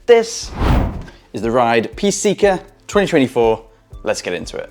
This is the Ride Peace Seeker 2024. Let's get into it.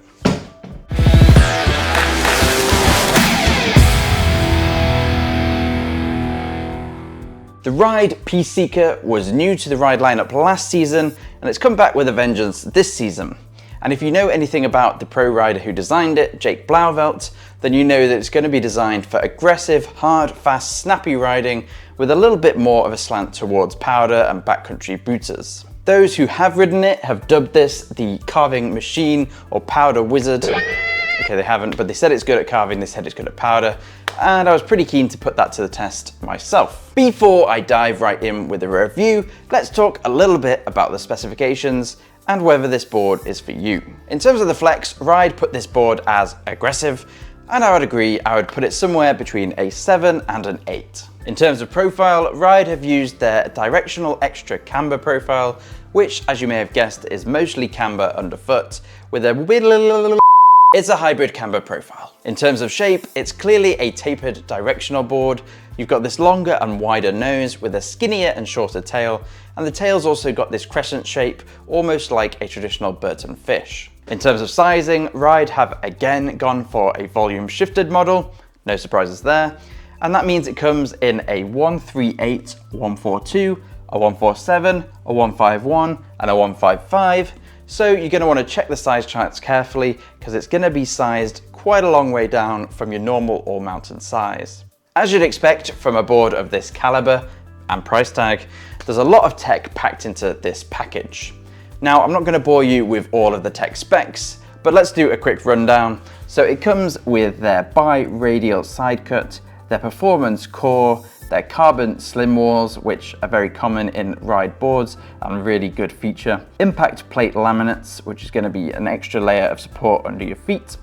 The Ride Peace Seeker was new to the Ride lineup last season, and it's come back with a vengeance this season. And if you know anything about the pro rider who designed it, Jake Blauvelt, then you know that it's going to be designed for aggressive, hard, fast, snappy riding with a little bit more of a slant towards powder and backcountry booters. Those who have ridden it have dubbed this the carving machine or powder wizard. Okay, they haven't, but they said it's good at carving, they said it's good at powder, and I was pretty keen to put that to the test myself. Before I dive right in with the review, let's talk a little bit about the specifications and whether this board is for you. In terms of the flex, Ride put this board as aggressive, and I would agree, I would put it somewhere between a 7 and an 8. In terms of profile, Ride have used their directional extra camber profile, which, as you may have guessed, is mostly camber underfoot, with a it's a hybrid camber profile. In terms of shape, it's clearly a tapered directional board. You've got this longer and wider nose with a skinnier and shorter tail, and the tail's also got this crescent shape, almost like a traditional Burton fish. In terms of sizing, Ride have again gone for a volume shifted model, no surprises there, and that means it comes in a 138, 142, a 147, a 151, and a 155. So you're going to want to check the size charts carefully because it's going to be sized quite a long way down from your normal all-mountain size. As you'd expect from a board of this caliber and price tag, there's a lot of tech packed into this package. Now, I'm not going to bore you with all of the tech specs, but let's do a quick rundown. So it comes with their bi-radial side cut, their performance core, their carbon slim walls, which are very common in Ride boards and a really good feature. Impact plate laminates, which is going to be an extra layer of support under your feet.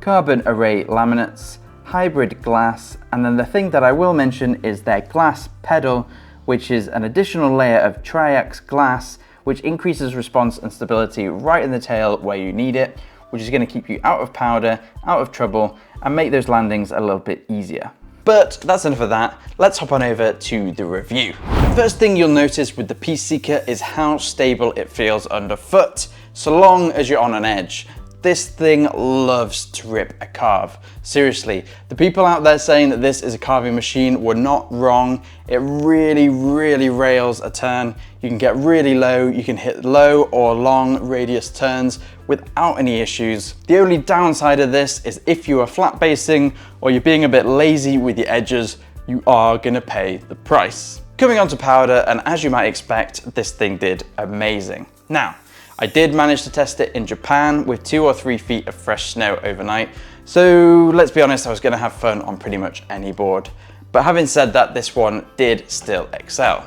Carbon array laminates, hybrid glass, and then the thing that I will mention is their glass pedal, which is an additional layer of triax glass, which increases response and stability right in the tail where you need it, which is going to keep you out of powder, out of trouble, and make those landings a little bit easier. But that's enough of that, let's hop on over to the review. The first thing you'll notice with the Peace Seeker is how stable it feels underfoot, so long as you're on an edge. This thing loves to rip a carve. Seriously, the people out there saying that this is a carving machine were not wrong. It really, really rails a turn. You can get really low, you can hit low or long radius turns without any issues. The only downside of this is if you are flat basing or you're being a bit lazy with your edges, you are gonna pay the price. Coming on to powder, and as you might expect, this thing did amazing. Now, I did manage to test it in Japan with 2 or 3 feet of fresh snow overnight, so let's be honest, I was going to have fun on pretty much any board. But having said that, this one did still excel.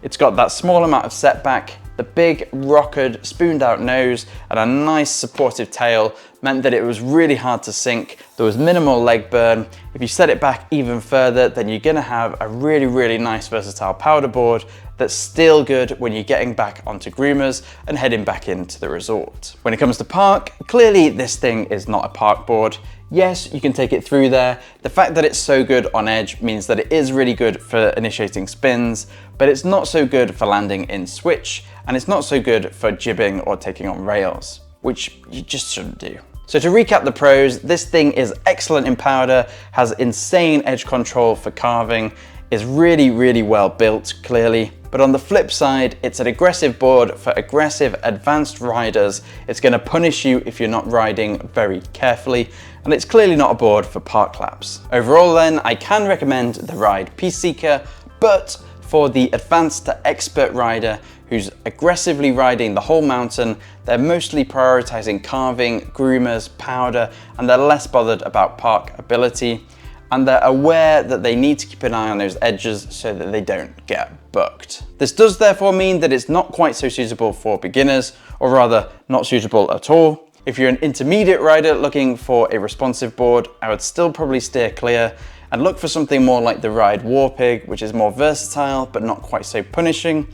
It's got that small amount of setback, the big rockered spooned out nose, and a nice supportive tail meant that it was really hard to sink. There was minimal leg burn. If you set it back even further, then you're going to have a really, really nice versatile powder board that's still good when you're getting back onto groomers and heading back into the resort. When it comes to park, clearly this thing is not a park board. Yes, you can take it through there. The fact that it's so good on edge means that it is really good for initiating spins, but it's not so good for landing in switch, and it's not so good for jibbing or taking on rails, which you just shouldn't do. So to recap the pros, this thing is excellent in powder, has insane edge control for carving, is really, really well built, clearly. But on the flip side, it's an aggressive board for aggressive, advanced riders. It's going to punish you if you're not riding very carefully, and it's clearly not a board for park laps. Overall then, I can recommend the Ride Peace Seeker, but for the advanced to expert rider who's aggressively riding the whole mountain, they're mostly prioritizing carving, groomers, powder, and they're less bothered about park ability. And they're aware that they need to keep an eye on those edges so that they don't get bucked. This does therefore mean that it's not quite so suitable for beginners, or rather not suitable at all. If you're an intermediate rider looking for a responsive board, I would still probably steer clear and look for something more like the Ride Warpig, which is more versatile but not quite so punishing,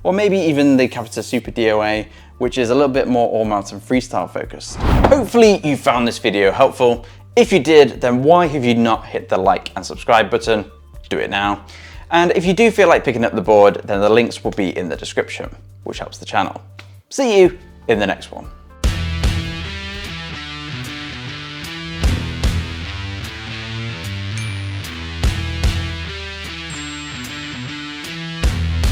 or maybe even the Capita Super DOA, which is a little bit more all-mountain freestyle focused. Hopefully you found this video helpful. If you did, then why have you not hit the like and subscribe button? Do it now. And if you do feel like picking up the board, then the links will be in the description. which helps the channel. See you in the next one.